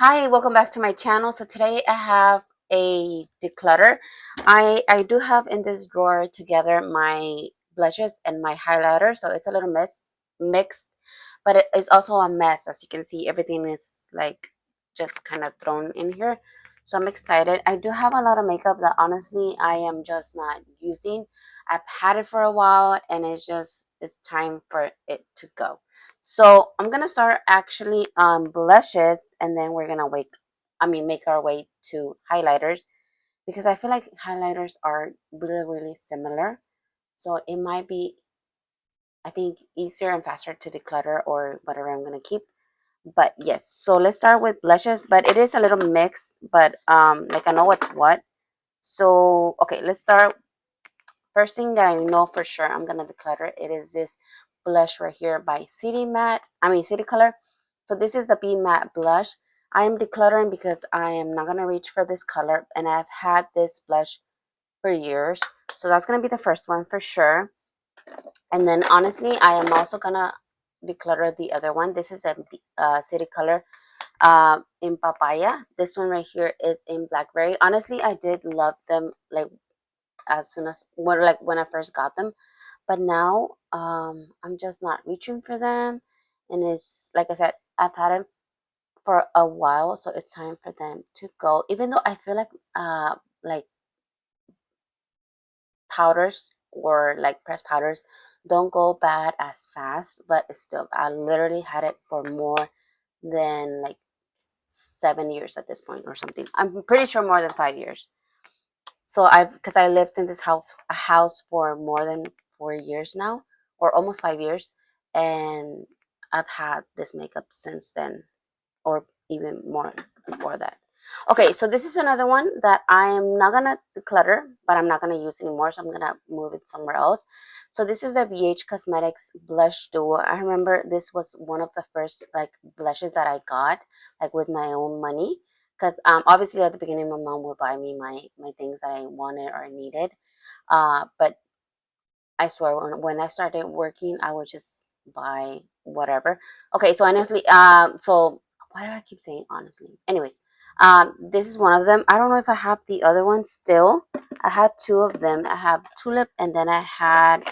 Hi, welcome back to my channel. So today I have a declutter. I do have in this drawer together my blushes and my highlighter. So it's a little mixed, but it is also a mess. As you can see, everything is like just kind of thrown in here. So I'm excited. I do have a lot of makeup that honestly I am just not using. I've had it for a while and it's time for it to go. So I'm gonna start actually on blushes, and then we're gonna make our way to highlighters because I feel like highlighters are really similar. So it might be, I think, easier and faster to declutter or whatever I'm gonna keep. But yes, so let's start with blushes. But it is a little mixed, but like I know what's what. So okay, let's start. First thing that I know for sure I'm gonna declutter it is this blush right here by City Color. So this is the B Matte blush. I am decluttering because I am not gonna reach for this color, and I've had this blush for years. So that's gonna be the first one for sure. And then honestly, I am also gonna declutter the other one. This is a City Color in papaya. This one right here is in blackberry. Honestly, I did love them like as soon as when I first got them, but now I'm just not reaching for them, and it's like I said, I've had them for a while, so it's time for them to go. Even though I feel like powders or like pressed powders don't go bad as fast, but it's still, I literally had it for more than like 7 years at this point or something. I'm pretty sure more than 5 years. So because I lived in this house for more than 4 years now, or almost 5 years, and I've had this makeup since then, or even more before that. Okay, so this is another one that I am not gonna declutter, but I'm not gonna use anymore, so I'm gonna move it somewhere else. So this is the BH Cosmetics Blush Duo. I remember this was one of the first like blushes that I got, like with my own money. Because obviously at the beginning my mom would buy me my things that I wanted or needed. But I swear when I started working, I would just buy whatever. Okay, so honestly, so why do I keep saying honestly? Anyways, this is one of them. I don't know if I have the other one still. I had two of them. I have tulip, and then I had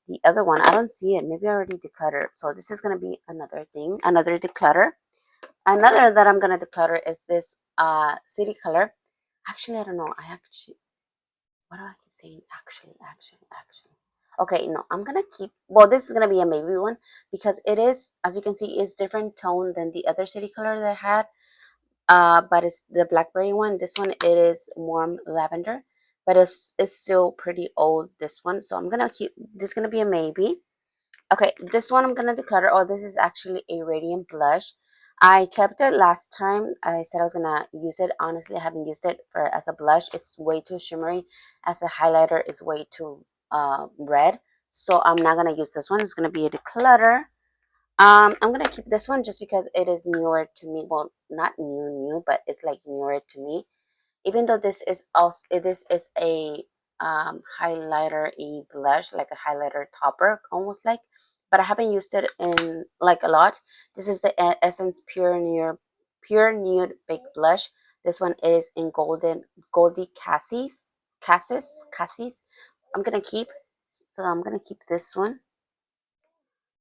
the other one. I don't see it. Maybe I already decluttered. So this is gonna be another thing, another declutter. Another that I'm gonna declutter is this City Color. Actually, I don't know. I actually, what do I keep saying? Actually. Okay, no, I'm gonna keep. Well, this is gonna be a maybe one because it is, as you can see, is different tone than the other City Color that I had. But it's the blackberry one. This one it is warm lavender, but it's still pretty old. This one, so I'm gonna keep. This is gonna be a maybe. Okay, this one I'm gonna declutter. Oh, this is actually a radiant blush. I kept it last time. I said I was gonna use it. Honestly, I haven't used it for as a blush. It's way too shimmery. As a highlighter, it's way too red. So I'm not gonna use this one. It's gonna be a declutter. I'm gonna keep this one just because it is newer to me. Well, not new, but it's like newer to me. Even though this is a highlighter blush, like a highlighter topper almost like, but I haven't used it in like a lot. This is the Essence Pure Nude Baked Blush. This one is in Goldie Cassis. I'm gonna keep, so I'm gonna keep this one.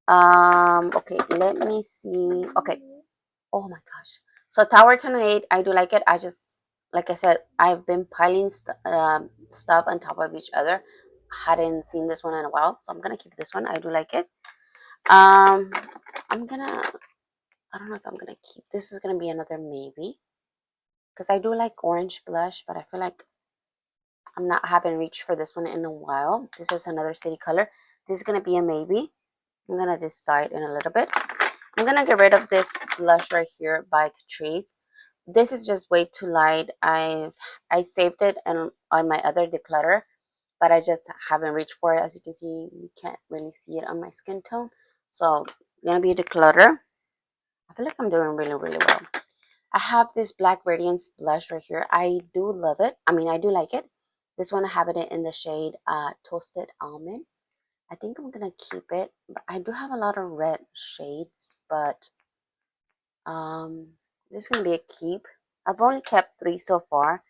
Okay, let me see. Okay, oh my gosh. So Tower 28, I do like it. I just, like I said, I've been piling stuff on top of each other. Hadn't seen this one in a while, so I'm gonna keep this one. I do like it. Um, I'm gonna, I don't know if I'm gonna keep, this is gonna be another maybe. Because I do like orange blush, but I feel like I haven't reached for this one in a while. This is another City Color. This is gonna be a maybe. I'm gonna decide in a little bit. I'm gonna get rid of this blush right here by Catrice. This is just way too light. I saved it on my other declutter, but I just haven't reached for it. As you can see, you can't really see it on my skin tone. So it's gonna be a declutter. I feel like I'm doing really well. I have this Black Radiance blush right here. I do love it. I mean, I do like it. This one I have it in the shade Toasted Almond. I think I'm gonna keep it, but I do have a lot of red shades, but um This is gonna be a keep. I've only kept 3 so far,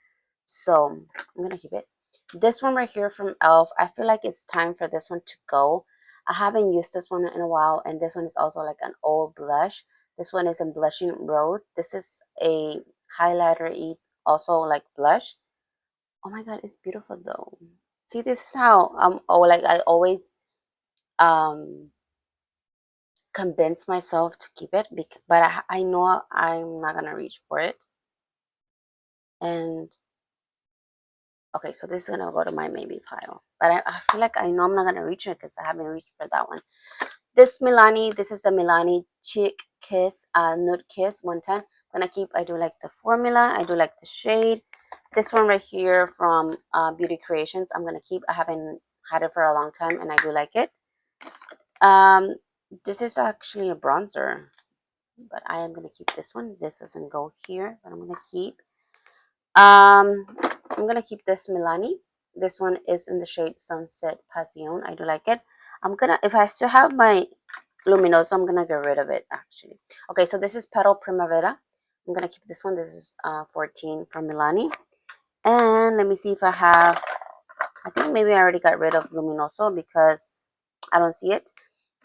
so I'm gonna keep it. This one right here from Elf, I feel like it's time for this one to go. I haven't used this one in a while, and this one is also like an old blush. This one is in Blushing Rose. This is a highlighter also like blush. Oh my god, it's beautiful though. See, this is how like I always um convince myself to keep it, but I know I'm not gonna reach for it. And okay, so this is gonna go to my maybe pile, but I feel like I know I'm not gonna reach it because I haven't reached for that one. This Milani, this is the Milani Chick Kiss Nude Kiss 110. I'm gonna keep. I do like the formula. I do like the shade. This one right here from Beauty Creations, I'm gonna keep. I haven't had it for a long time, and I do like it. Um, this is actually a bronzer, but I am gonna keep this one. This doesn't go here, but I'm gonna keep. Um, I'm gonna keep this Milani. This one is in the shade Sunset Passion. I do like it. I'm gonna, if I still have my Luminoso, I'm gonna get rid of it actually. Okay, so this is Petal Primavera. I'm gonna keep this one. This is 14 from Milani. And let me see if I have, I think maybe I already got rid of Luminoso because I don't see it.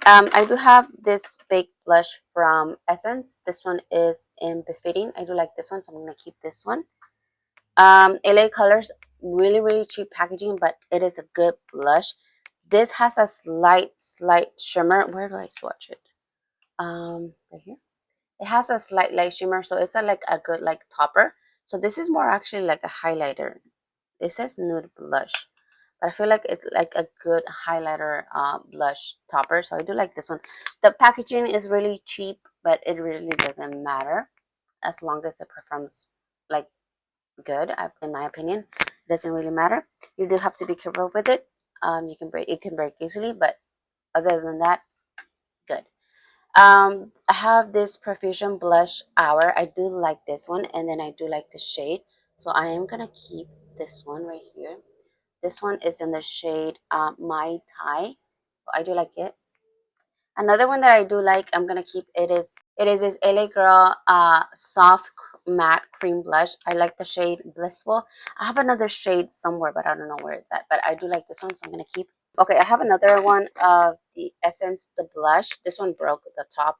I do have this baked blush from Essence. This one is in Befitting. I do like this one, so I'm gonna keep this one. LA Colors, really cheap packaging, but it is a good blush. This has a slight shimmer. Where do I swatch it? Right here. It has a slight light shimmer, so it's like a good like topper. So this is more actually like a highlighter. It says nude blush, but I feel like it's like a good highlighter blush topper. So I do like this one. The packaging is really cheap, but it really doesn't matter as long as it performs like good. In my opinion, it doesn't really matter. You do have to be careful with it. You can break, it can break easily, but other than that, good. I have this Profusion Blush Hour. I do like this one, and then I do like the shade, so I am gonna keep this one right here. This one is in the shade Mai Tai, so I do like it. Another one that I do like, I'm gonna keep, it is this LA Girl soft matte cream blush. I like the shade Blissful. I have another shade somewhere, but I don't know where it's at, but I do like this one, so I'm gonna keep. Okay, I have another one of the Essence, the blush. This one broke the top.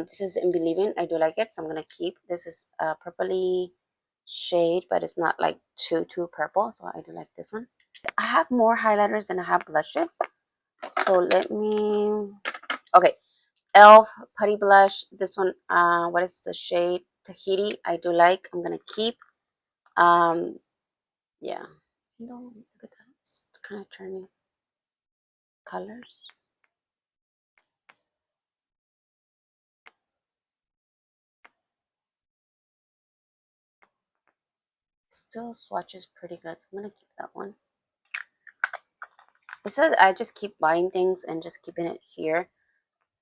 This is in Believing. I do like it, so I'm gonna keep. This is a purpley shade, but it's not like too purple, so I do like this one. I have more highlighters than I have blushes, so let me. Okay, Elf Putty Blush. This one, what is the shade? Tahiti. I do like. I'm gonna keep. Um, yeah. No, look at that. It's kind of turning colors. Still swatches pretty good. So I'm gonna keep that one. It says I just keep buying things and just keeping it here,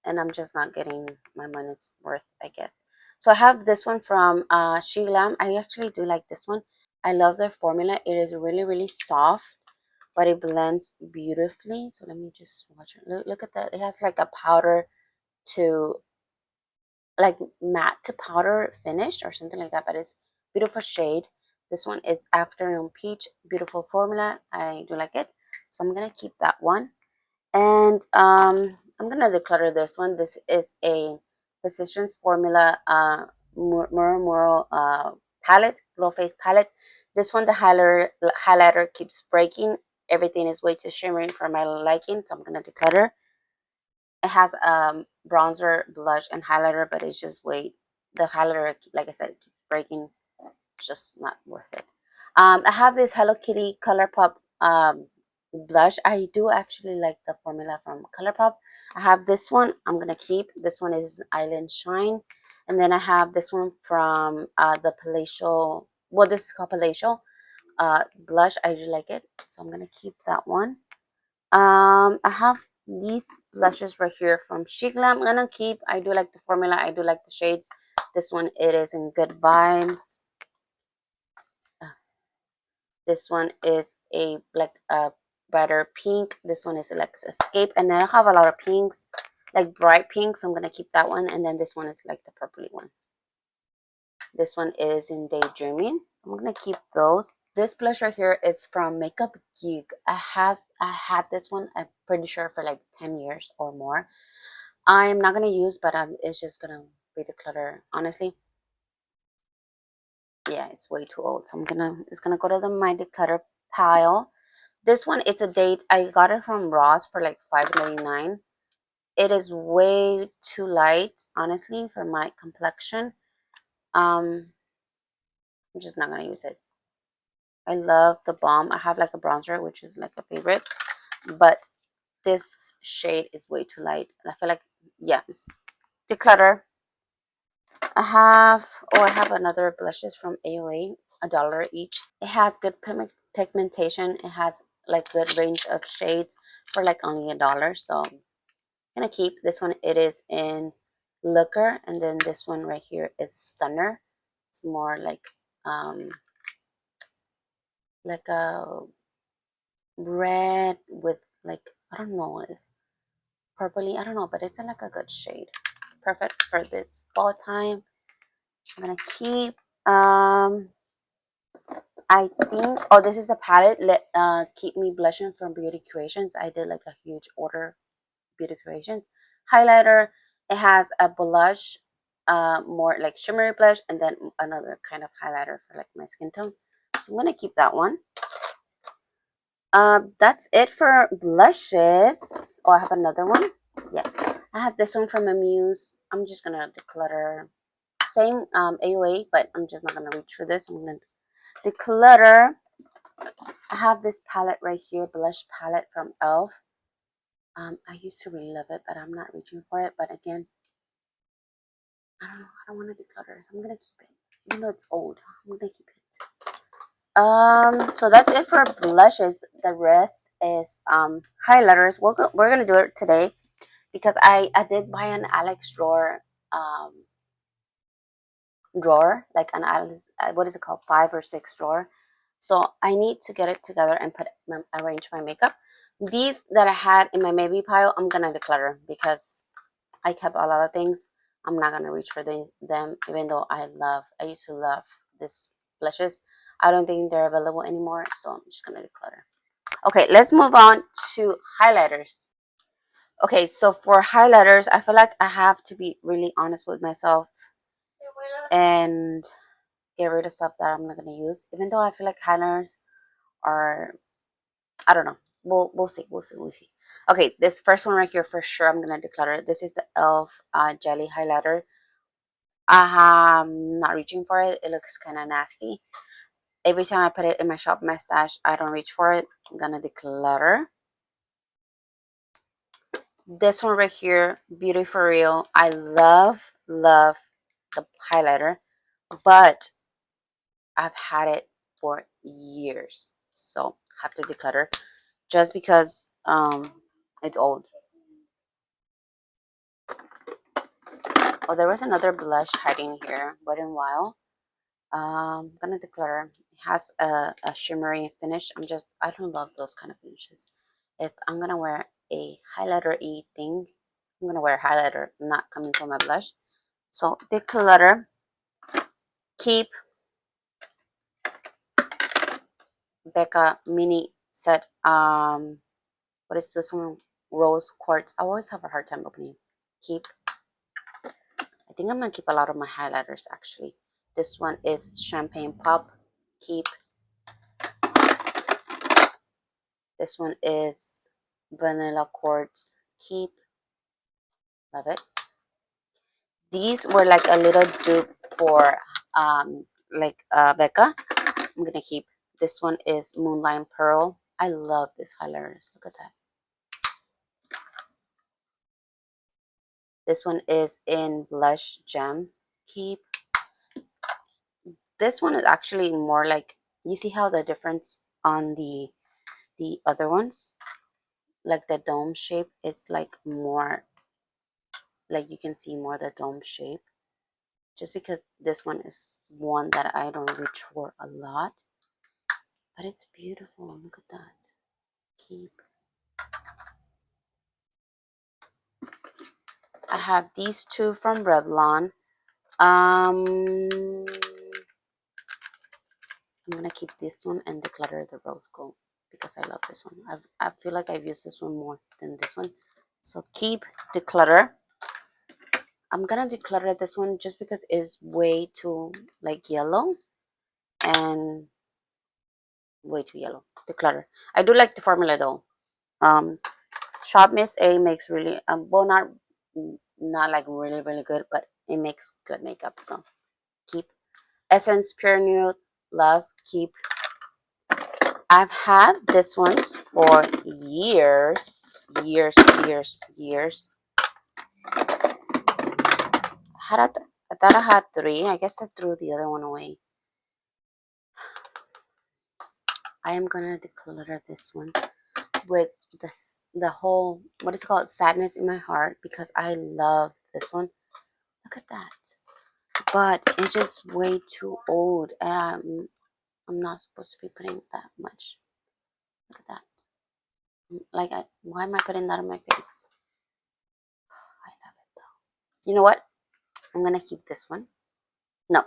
and I'm just not getting my money's worth, I guess. So I have this one from She Glam. I actually do like this one. I love their formula. It is really soft, but it blends beautifully. So let me just watch it. Look at that. It has like a powder to like matte to powder finish or something like that, but it's beautiful shade. This one is Afternoon Peach. Beautiful formula. I do like it, so I'm gonna keep that one. And I'm gonna declutter this one. This is a Physicians Formula Muro palette, glow face palette. This one, the highlighter keeps breaking. Everything is way too shimmering for my liking, so I'm gonna declutter. It has bronzer, blush, and highlighter, but it's just way, the highlighter, like I said, it keeps breaking. It's just not worth it. I have this Hello Kitty ColourPop blush. I do actually like the formula from ColourPop. I have this one. I'm gonna keep. This one is Island Shine, and then I have this one from the Palatial. Well, this is called Palatial blush. I do like it, so I'm gonna keep that one. I have these blushes right here from Chic Glam. I'm gonna keep. I do like the formula. I do like the shades. This one, it is in Good Vibes. This one is a like a brighter pink. This one is like Escape, and then I have a lot of pinks, like bright pink. So I'm gonna keep that one, and then this one is like the purpley one. This one is in Daydreaming. So I'm gonna keep those. This blush right here is from Makeup Geek. I had this one, I'm pretty sure, for like 10 years or more. I'm not gonna use, but it's just gonna be declutter. Honestly, yeah, it's way too old. So it's gonna go to my declutter pile. This one, it's a date. I got it from Ross for like $5.99. It is way too light, honestly, for my complexion. I'm just not gonna use it. I love the balm. I have like a bronzer, which is like a favorite, but this shade is way too light. I feel like, yeah, it's declutter. I have another blushes from AOA, $1 each. It has good pigmentation. It has like good range of shades for like only $1. So I'm gonna keep this one. It is in Looker, and then this one right here is Stunner. It's more like a red with like, I don't know, it's purpley, I don't know, but it's like a good shade. It's perfect for this fall time. I'm gonna keep I think, oh, this is a palette. Let Keep Me Blushing from Beauty Creations. I did like a huge order, Beauty Creations highlighter. It has a blush, more like shimmery blush, and then another kind of highlighter for like my skin tone. So I'm gonna keep that one. That's it for blushes. Oh, I have another one. Yeah, I have this one from Amuse. I'm just gonna declutter. Same AOA, but I'm just not gonna reach for this. I'm gonna declutter. I have this palette right here, blush palette from e.l.f. I used to really love it, but I'm not reaching for it. But again, I don't know. I don't want to declutter, so I'm gonna keep it. Even though it's old, I'm gonna keep it. So that's it for blushes. The rest is highlighters. We're gonna do it today because I did buy an Alex drawer, like an Alex, what is it called, 5 or 6 drawer. So I need to get it together and arrange my makeup. These that I had in my maybe pile, I'm gonna declutter because I kept a lot of things. I'm not gonna reach for them, even though I used to love this blushes. I don't think they're available anymore, so I'm just gonna declutter. Okay, let's move on to highlighters. Okay, so for highlighters, I feel like I have to be really honest with myself and get rid of stuff that I'm not gonna use. Even though I feel like highlighters are, I don't know. We'll see. Okay, this first one right here for sure I'm gonna declutter. This is the e.l.f. Jelly highlighter. I'm not reaching for it. It looks kind of nasty. Every time I put it in my shop, my stash, I don't reach for it. I'm gonna declutter. This one right here, Beauty For Real. I love the highlighter, but I've had it for years, so I have to declutter just because it's old. Oh, there was another blush hiding here. Wet n Wild. I'm gonna declutter. It has a shimmery finish. I don't love those kind of finishes. If I'm gonna wear a highlighter-y thing, I'm gonna wear highlighter, not coming from my blush. So declutter. Keep Becca mini set. What is this one? Rose quartz. I always have a hard time opening. Keep. I think I'm gonna keep a lot of my highlighters actually. This one is Champagne Pop. Keep. This one is Vanilla Quartz. Keep. Love it. These were like a little dupe for Becca. I'm gonna keep. This one is Moonlight Pearl. I love this highlighters. Look at that. This one is in Blush Gems. Keep. This one is actually more like, you see how the difference on the other ones, like the dome shape, it's like more, like you can see more the dome shape, just because this one is one that I don't reach for a lot, but it's beautiful. Look at that. Keep. I have these two from Revlon. I'm gonna keep this one and declutter the rose gold because I love this one. I feel like I've used this one more than this one. So keep declutter. I'm gonna declutter this one just because it's way too like yellow and way too yellow. Declutter. I do like the formula though. Shop Miss A makes really well, not like really good, but it makes good makeup. So keep. Essence Pure Nude Love, keep. I've had this ones for years. I thought I had three. I guess I threw the other one away. I am gonna declutter this one with the whole, what is it called, sadness in my heart, because I love this one. Look at that. But it's just way too old. I'm not supposed to be putting that much. Look at that. Like, why am I putting that on my face? I love it though. You know what? I'm gonna keep this one. No,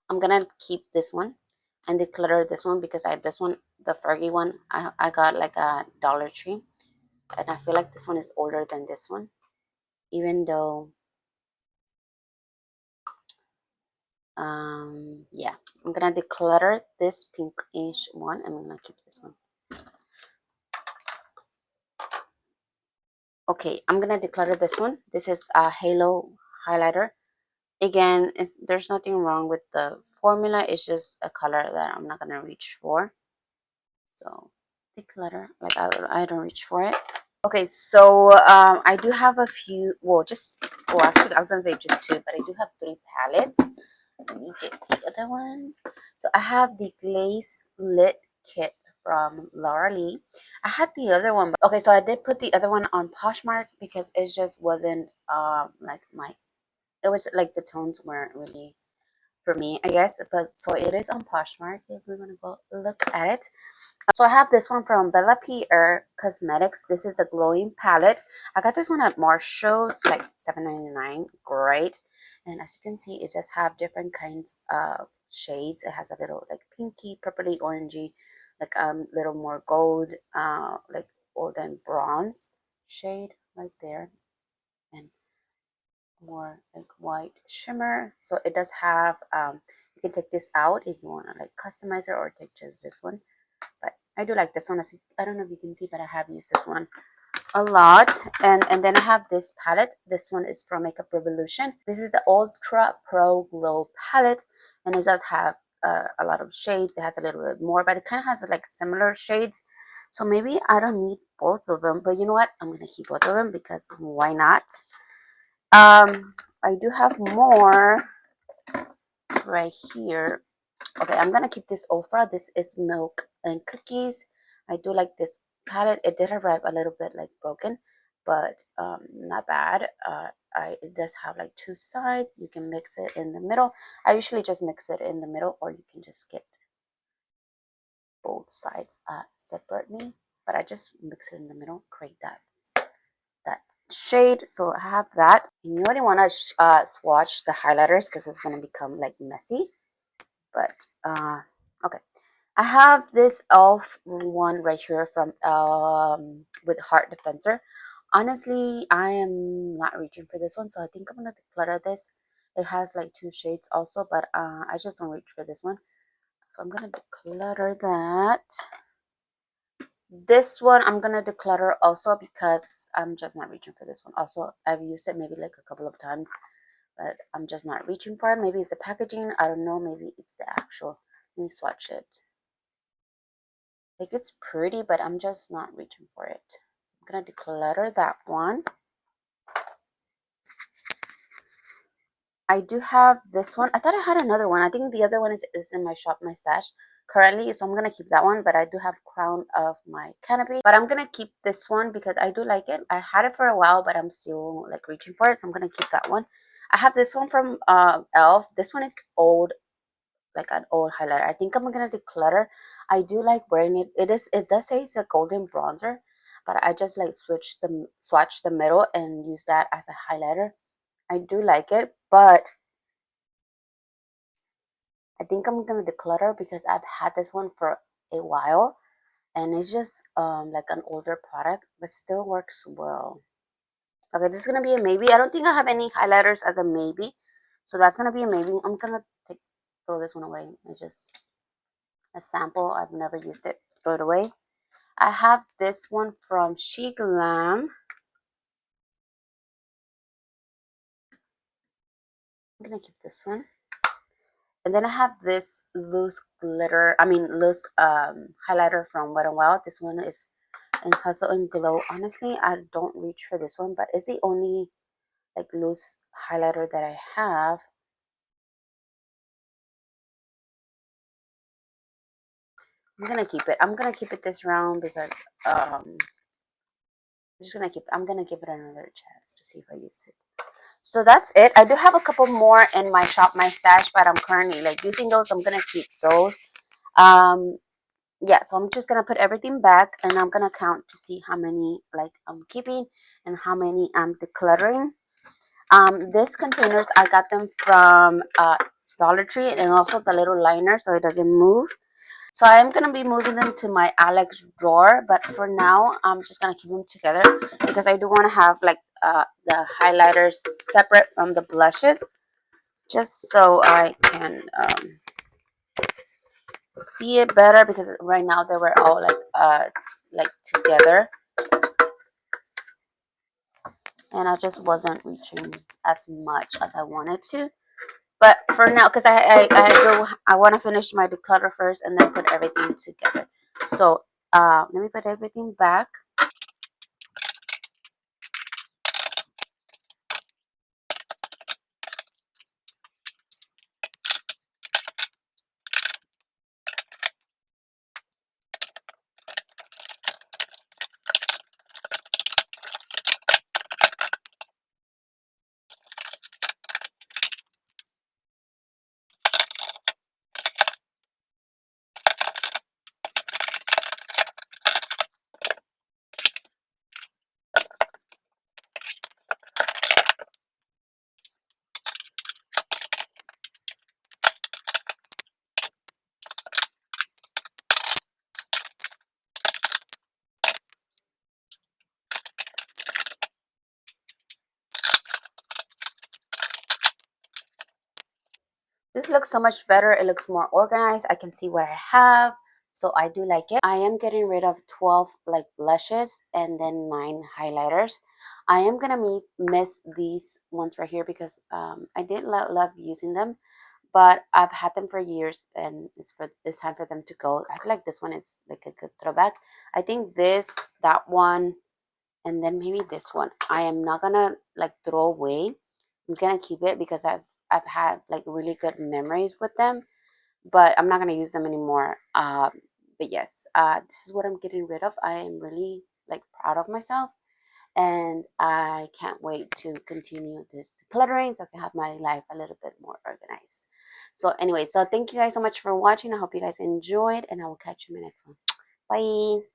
I'm gonna keep this one and declutter this one because this one, the Fergie one, I got like a Dollar Tree, and I feel like this one is older than this one, even though yeah, I'm gonna declutter this pinkish one. I'm gonna keep this one. Okay, I'm gonna declutter this one. This is a Halo highlighter. Again, there's nothing wrong with the formula. It's just a color that I'm not gonna reach for. So declutter, like I don't reach for it. Okay, so I do have a few. Well, actually, I was gonna say just two, but I do have three palettes. Let me get the other one. So I have the Glaze Lit Kit from Laura Lee. I had the other one, but okay, so I did put the other one on Poshmark because it just wasn't like it was like the tones weren't really for me, I guess. But so it is on Poshmark if we're gonna go look at it. So I have this one from Bella Pierre Cosmetics. This is the glowing palette. I got this one at Marshall's, like $7.99. Great. And as you can see, it just have different kinds of shades. It has a little like pinky, purpley, orangey, like little more gold, like golden bronze shade right there, and more like white shimmer. So it does have you can take this out if you want to like customize it, or take just this one. But I do like this one. I don't know if you can see, but I have used this one a lot. And then I have this palette. This one is from Makeup Revolution. This is the Ultra Pro Glow palette, and it does have a lot of shades. It has a little bit more, but it kind of has like similar shades. So maybe I don't need both of them, but you know what? I'm gonna keep both of them because why not? I do have more right here. Okay, I'm gonna keep this Ofra. This is Milk and Cookies. I do like this palette. It did arrive a little bit like broken, but not bad. It does have like two sides. You can mix it in the middle. I usually just mix it in the middle, or you can just get both sides separately. But I just mix it in the middle, create that shade. So I have that. And you already want to swatch the highlighters because it's gonna become like messy. But okay, I have this elf one right here from with Heart Defensor. Honestly, I am not reaching for this one, so I think I'm gonna declutter this. It has like two shades also, but I just don't reach for this one, so I'm gonna declutter that. This one I'm gonna declutter also because I'm just not reaching for this one. Also, I've used it maybe like a couple of times, but I'm just not reaching for it. Maybe it's the packaging, I don't know. Maybe it's the actual. Let me swatch it. Like, it's pretty, but I'm just not reaching for it. So I'm gonna declutter that one. I do have this one. I thought I had another one. I think the other one is in my shop, my stash currently, so I'm gonna keep that one. But I do have Crown of My Canopy, but I'm gonna keep this one because I do like it. I had it for a while, but I'm still like reaching for it, so I'm gonna keep that one. I have this one from Elf. This one is old, like an old highlighter. I think I'm gonna declutter. I do like wearing it. It does say it's a golden bronzer, but I just like swatch the middle and use that as a highlighter. I do like it, but I think I'm gonna declutter because I've had this one for a while, and it's just like an older product, but still works well. Okay, this is gonna be a maybe. I don't think I have any highlighters as a maybe, so that's gonna be a maybe. I'm gonna throw this one away. It's just a sample. I've never used it. Throw it away. I have this one from She Glam. I'm gonna keep this one. And then I have this loose glitter, I mean loose highlighter from Wet n Wild. This one is in Hustle and Glow. Honestly, I don't reach for this one, but it's the only like loose highlighter that I have. I'm gonna keep it this round because I'm gonna give it another chance to see if I use it. So that's it. I do have a couple more in my shop, my stash, but I'm currently like using those. I'm gonna keep those. Um, yeah, so I'm just gonna put everything back and I'm gonna count to see how many like I'm keeping and how many I'm decluttering. These containers I got them from Dollar Tree, and also the little liner so it doesn't move. So I am gonna be moving them to my Alex drawer, but for now I'm just gonna keep them together because I do want to have like the highlighters separate from the blushes, just so I can see it better, because right now they were all like together, and I just wasn't reaching as much as I wanted to. But for now, because I want to finish my declutter first and then put everything together. So let me put everything back. This looks so much better. It looks more organized. I can see what I have. So I do like it. I am getting rid of 12 like blushes and then 9 highlighters. I am gonna miss these ones right here because I did love using them, but I've had them for years and it's time for them to go. I feel like this one is like a good throwback. I think this, that one, and then maybe this one I am not gonna like throw away. I'm gonna keep it because I've had like really good memories with them, but I'm not gonna use them anymore. But yes, this is what I'm getting rid of. I am really like proud of myself, and I can't wait to continue this decluttering so I can have my life a little bit more organized. So anyway, so thank you guys so much for watching. I hope you guys enjoyed, and I will catch you in my next one. Bye.